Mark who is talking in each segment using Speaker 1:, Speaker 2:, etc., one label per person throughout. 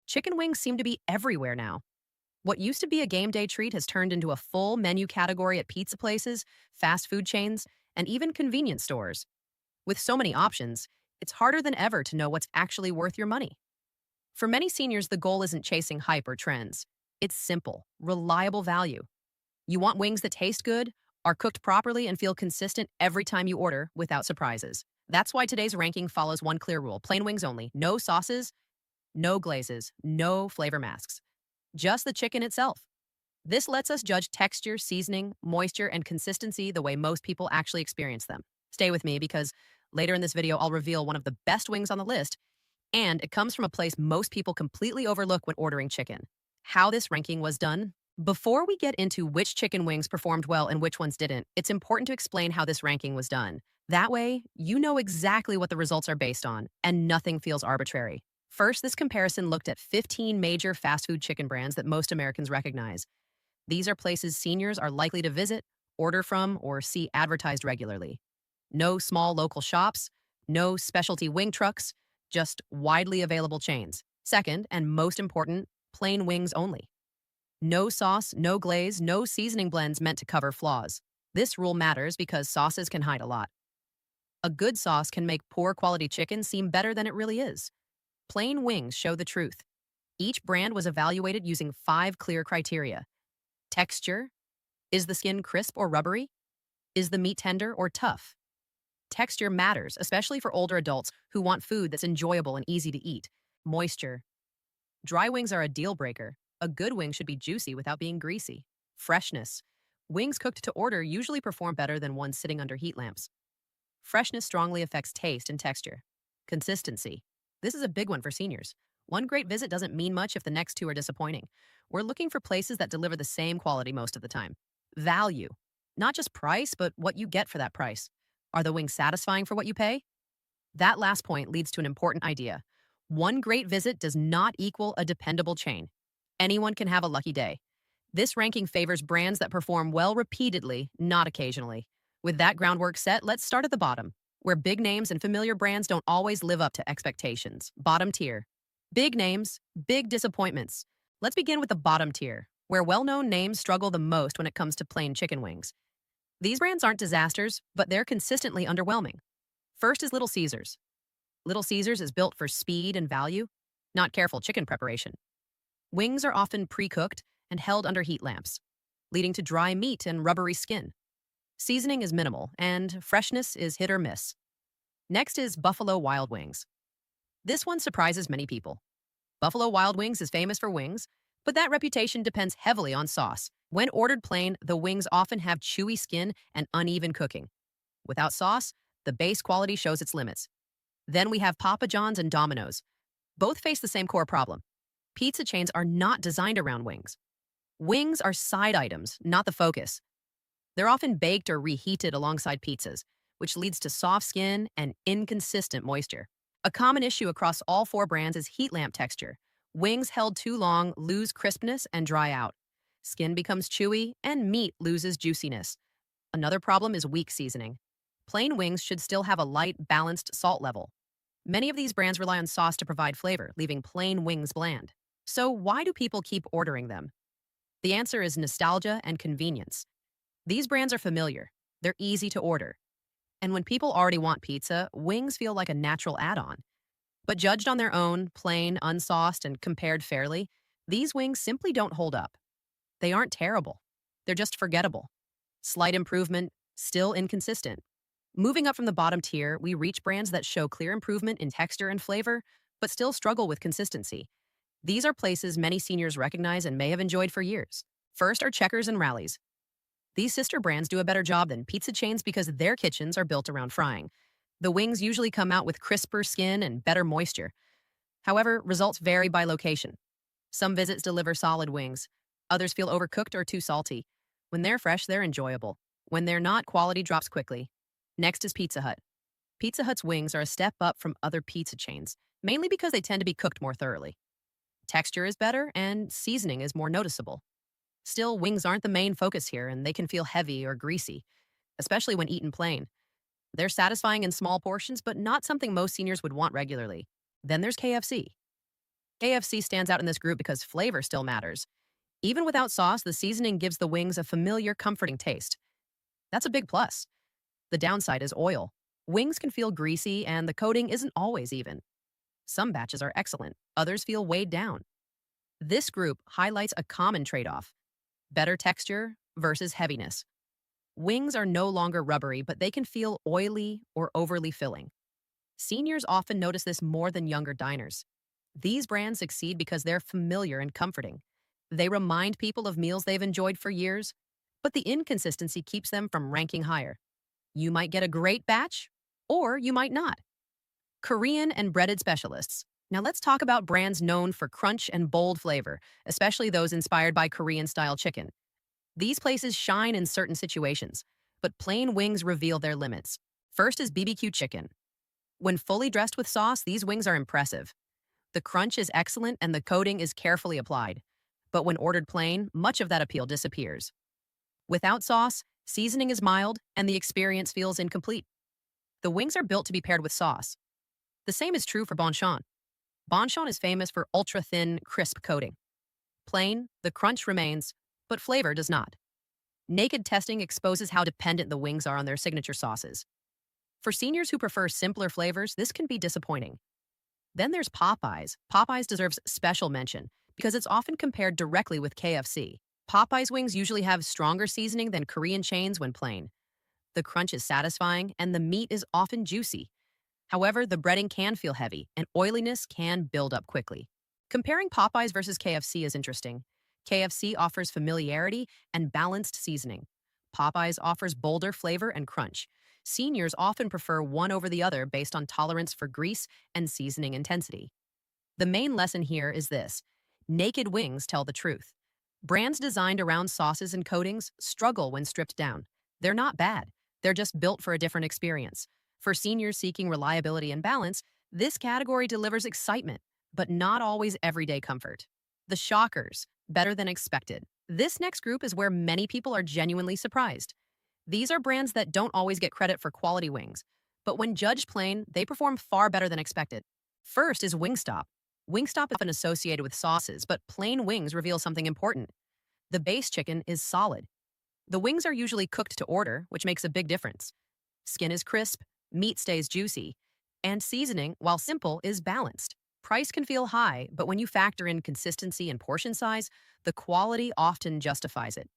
Speaker 1: Chicken wings seem to be everywhere now. What used to be a game day treat has turned into a full menu category at pizza places, fast food chains, and even convenience stores. With so many options, it's harder than ever to know what's actually worth your money. For many seniors, the goal isn't chasing hype or trends. It's simple, reliable value. You want wings that taste good, are cooked properly, and feel consistent every time you order without surprises. That's why today's ranking follows one clear rule: plain wings only. No sauces, no glazes, no flavor masks. Just the chicken itself. This lets us judge texture, seasoning, moisture, and consistency the way most people actually experience them. Stay with me because later in this video, I'll reveal one of the best wings on the list, and it comes from a place most people completely overlook when ordering chicken. How this ranking was done? Before we get into which chicken wings performed well and which ones didn't, it's important to explain how this ranking was done. That way, you know exactly what the results are based on, and nothing feels arbitrary. First, this comparison looked at 15 major fast food chicken brands that most Americans recognize. These are places seniors are likely to visit, order from, or see advertised regularly. No small local shops, no specialty wing trucks, just widely available chains. Second, and most important, plain wings only. No sauce, no glaze, no seasoning blends meant to cover flaws. This rule matters because sauces can hide a lot. A good sauce can make poor quality chicken seem better than it really is. Plain wings show the truth. Each brand was evaluated using 5 clear criteria. Texture. Is the skin crisp or rubbery? Is the meat tender or tough? Texture matters, especially for older adults who want food that's enjoyable and easy to eat. Moisture. Dry wings are a deal breaker. A good wing should be juicy without being greasy. Freshness. Wings cooked to order usually perform better than ones sitting under heat lamps. Freshness strongly affects taste and texture. Consistency. This is a big one for seniors. One great visit doesn't mean much if the next two are disappointing. We're looking for places that deliver the same quality most of the time. Value. Not just price, but what you get for that price. Are the wings satisfying for what you pay? That last point leads to an important idea. One great visit does not equal a dependable chain. Anyone can have a lucky day. This ranking favors brands that perform well repeatedly, not occasionally. With that groundwork set, let's start at the bottom, where big names and familiar brands don't always live up to expectations. Bottom tier. Big names, big disappointments. Let's begin with the bottom tier, where well-known names struggle the most when it comes to plain chicken wings. These brands aren't disasters, but they're consistently underwhelming. First is Little Caesars. Little Caesars is built for speed and value, not careful chicken preparation. Wings are often pre-cooked and held under heat lamps, leading to dry meat and rubbery skin. Seasoning is minimal, and freshness is hit or miss. Next is Buffalo Wild Wings. This one surprises many people. Buffalo Wild Wings is famous for wings, but that reputation depends heavily on sauce. When ordered plain, the wings often have chewy skin and uneven cooking. Without sauce, the base quality shows its limits. Then we have Papa John's and Domino's. Both face the same core problem. Pizza chains are not designed around wings. Wings are side items, not the focus. They're often baked or reheated alongside pizzas, which leads to soft skin and inconsistent moisture. A common issue across all 4 brands is heat lamp texture. Wings held too long lose crispness and dry out. Skin becomes chewy, and meat loses juiciness. Another problem is weak seasoning. Plain wings should still have a light, balanced salt level. Many of these brands rely on sauce to provide flavor, leaving plain wings bland. So why do people keep ordering them? The answer is nostalgia and convenience. These brands are familiar. They're easy to order. And when people already want pizza, wings feel like a natural add-on. But judged on their own, plain, unsauced, and compared fairly, these wings simply don't hold up. They aren't terrible. They're just forgettable. Slight improvement, still inconsistent. Moving up from the bottom tier, we reach brands that show clear improvement in texture and flavor, but still struggle with consistency. These are places many seniors recognize and may have enjoyed for years. First are Checkers and Rally's. These sister brands do a better job than pizza chains because their kitchens are built around frying. The wings usually come out with crisper skin and better moisture. However, results vary by location. Some visits deliver solid wings. Others feel overcooked or too salty. When they're fresh, they're enjoyable. When they're not, quality drops quickly. Next is Pizza Hut. Pizza Hut's wings are a step up from other pizza chains, mainly because they tend to be cooked more thoroughly. Texture is better, and seasoning is more noticeable. Still, wings aren't the main focus here, and they can feel heavy or greasy, especially when eaten plain. They're satisfying in small portions, but not something most seniors would want regularly. Then there's KFC. KFC stands out in this group because flavor still matters. Even without sauce, the seasoning gives the wings a familiar, comforting taste. That's a big plus. The downside is oil. Wings can feel greasy, and the coating isn't always even. Some batches are excellent, others feel weighed down. This group highlights a common trade off: better texture versus heaviness. Wings are no longer rubbery, but they can feel oily or overly filling. Seniors often notice this more than younger diners. These brands succeed because they're familiar and comforting. They remind people of meals they've enjoyed for years, but the inconsistency keeps them from ranking higher. You might get a great batch, or you might not. Korean and breaded specialists. Now let's talk about brands known for crunch and bold flavor, especially those inspired by Korean-style chicken. These places shine in certain situations, but plain wings reveal their limits. First is BBQ chicken. When fully dressed with sauce, these wings are impressive. The crunch is excellent and the coating is carefully applied. But when ordered plain, much of that appeal disappears. Without sauce, seasoning is mild and the experience feels incomplete. The wings are built to be paired with sauce. The same is true for Bonchon. Bonchon is famous for ultra-thin, crisp coating. Plain, the crunch remains, but flavor does not. Naked testing exposes how dependent the wings are on their signature sauces. For seniors who prefer simpler flavors, this can be disappointing. Then there's Popeyes. Popeyes deserves special mention because it's often compared directly with KFC. Popeyes wings usually have stronger seasoning than Korean chains when plain. The crunch is satisfying and the meat is often juicy. However, the breading can feel heavy and oiliness can build up quickly. Comparing Popeyes versus KFC is interesting. KFC offers familiarity and balanced seasoning. Popeyes offers bolder flavor and crunch. Seniors often prefer one over the other based on tolerance for grease and seasoning intensity. The main lesson here is this: naked wings tell the truth. Brands designed around sauces and coatings struggle when stripped down. They're not bad, they're just built for a different experience. For seniors seeking reliability and balance, this category delivers excitement, but not always everyday comfort. The shockers, better than expected. This next group is where many people are genuinely surprised. These are brands that don't always get credit for quality wings, but when judged plain, they perform far better than expected. First is Wingstop. Wingstop is often associated with sauces, but plain wings reveal something important. The base chicken is solid. The wings are usually cooked to order, which makes a big difference. Skin is crisp, meat stays juicy, and seasoning, while simple, is balanced. Price can feel high, but when you factor in consistency and portion size, the quality often justifies it.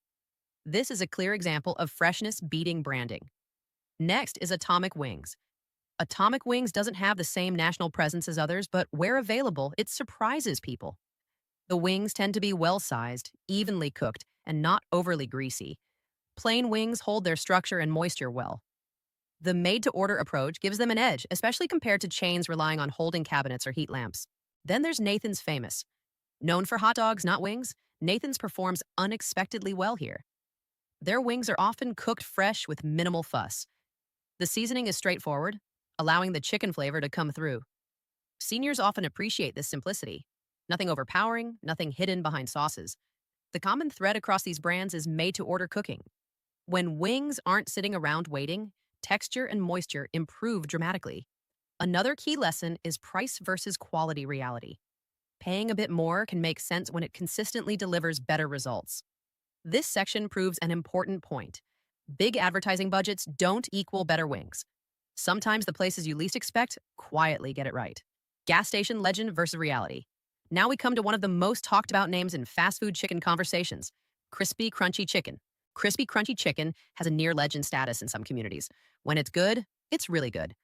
Speaker 1: This is a clear example of freshness beating branding. Next is Atomic Wings. Atomic Wings doesn't have the same national presence as others, but where available, it surprises people. The wings tend to be well-sized, evenly cooked, and not overly greasy. Plain wings hold their structure and moisture well. The made-to-order approach gives them an edge, especially compared to chains relying on holding cabinets or heat lamps. Then there's Nathan's Famous. Known for hot dogs, not wings, Nathan's performs unexpectedly well here. Their wings are often cooked fresh with minimal fuss. The seasoning is straightforward, allowing the chicken flavor to come through. Seniors often appreciate this simplicity. Nothing overpowering, nothing hidden behind sauces. The common thread across these brands is made-to-order cooking. When wings aren't sitting around waiting, texture and moisture improve dramatically. Another key lesson is price versus quality reality. Paying a bit more can make sense when it consistently delivers better results. This section proves an important point. Big advertising budgets don't equal better wings. Sometimes the places you least expect quietly get it right. Gas station legend versus reality. Now we come to one of the most talked about names in fast food chicken conversations: crispy, crunchy chicken. Crispy, crunchy chicken has a near legend status in some communities. When it's good, it's really good.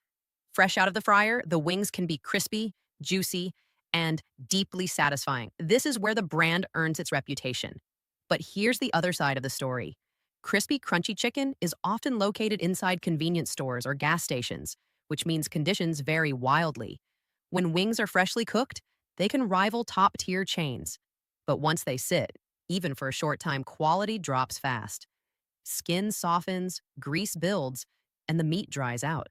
Speaker 1: Fresh out of the fryer, the wings can be crispy, juicy, and deeply satisfying. This is where the brand earns its reputation. But here's the other side of the story. Crispy, crunchy chicken is often located inside convenience stores or gas stations, which means conditions vary wildly. When wings are freshly cooked, they can rival top-tier chains. But once they sit, even for a short time, quality drops fast. Skin softens, grease builds, and the meat dries out.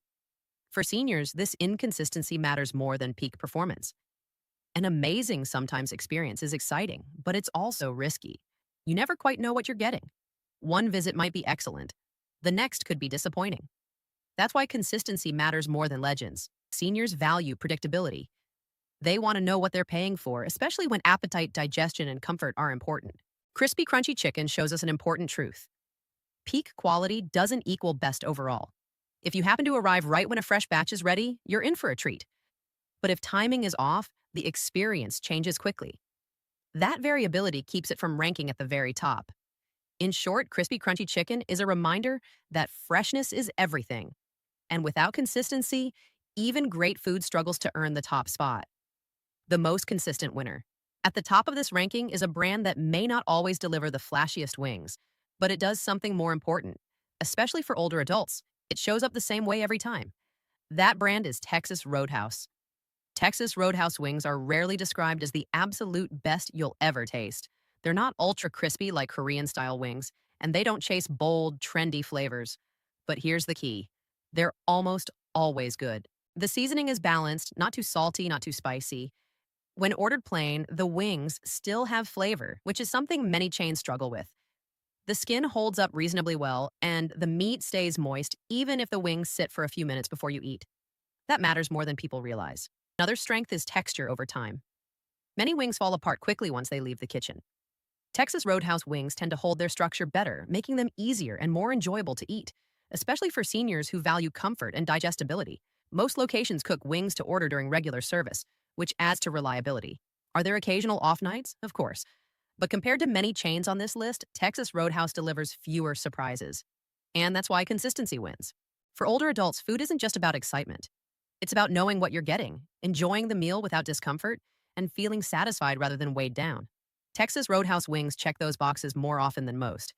Speaker 1: For seniors, this inconsistency matters more than peak performance. An amazing sometimes experience is exciting, but it's also risky. You never quite know what you're getting. One visit might be excellent. The next could be disappointing. That's why consistency matters more than legends. Seniors value predictability. They want to know what they're paying for, especially when appetite, digestion, and comfort are important. Crispy, crunchy chicken shows us an important truth. Peak quality doesn't equal best overall. If you happen to arrive right when a fresh batch is ready, you're in for a treat. But if timing is off, the experience changes quickly. That variability keeps it from ranking at the very top. In short, crispy, crunchy chicken is a reminder that freshness is everything. And without consistency, even great food struggles to earn the top spot. The most consistent winner. At the top of this ranking is a brand that may not always deliver the flashiest wings, but it does something more important, especially for older adults. It shows up the same way every time. That brand is Texas Roadhouse. Texas Roadhouse wings are rarely described as the absolute best you'll ever taste. They're not ultra crispy like Korean style wings, and they don't chase bold, trendy flavors. But here's the key: they're almost always good. The seasoning is balanced, not too salty, not too spicy. When ordered plain, the wings still have flavor, which is something many chains struggle with. The skin holds up reasonably well, and the meat stays moist even if the wings sit for a few minutes before you eat. That matters more than people realize. Another strength is texture over time. Many wings fall apart quickly once they leave the kitchen. Texas Roadhouse wings tend to hold their structure better, making them easier and more enjoyable to eat, especially for seniors who value comfort and digestibility. Most locations cook wings to order during regular service, which adds to reliability. Are there occasional off nights? Of course. But compared to many chains on this list, Texas Roadhouse delivers fewer surprises. And that's why consistency wins. For older adults, food isn't just about excitement. It's about knowing what you're getting, enjoying the meal without discomfort, and feeling satisfied rather than weighed down. Texas Roadhouse wings check those boxes more often than most.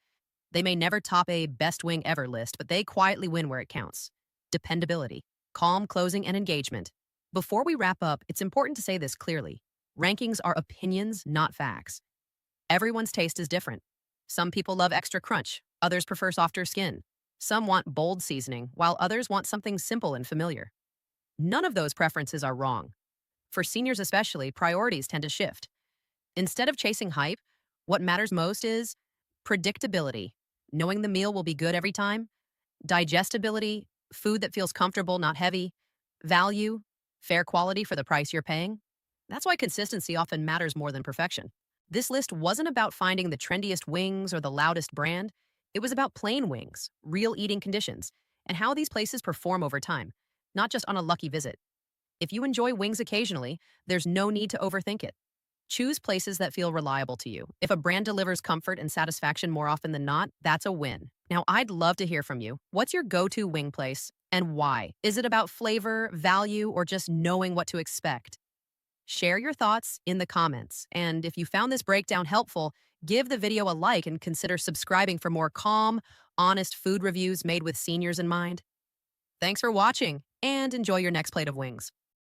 Speaker 1: They may never top a best wing ever list, but they quietly win where it counts. Dependability, calm closing, and engagement. Before we wrap up, it's important to say this clearly. Rankings are opinions, not facts. Everyone's taste is different. Some people love extra crunch, others prefer softer skin. Some want bold seasoning, while others want something simple and familiar. None of those preferences are wrong. For seniors especially, priorities tend to shift. Instead of chasing hype, what matters most is predictability, knowing the meal will be good every time, digestibility, food that feels comfortable, not heavy, value, fair quality for the price you're paying. That's why consistency often matters more than perfection. This list wasn't about finding the trendiest wings or the loudest brand. It was about plain wings, real eating conditions, and how these places perform over time, not just on a lucky visit. If you enjoy wings occasionally, there's no need to overthink it. Choose places that feel reliable to you. If a brand delivers comfort and satisfaction more often than not, that's a win. Now, I'd love to hear from you. What's your go-to wing place and why? Is it about flavor, value, or just knowing what to expect? Share your thoughts in the comments. And if you found this breakdown helpful, give the video a like and consider subscribing for more calm, honest food reviews made with seniors in mind. Thanks for watching and enjoy your next plate of wings.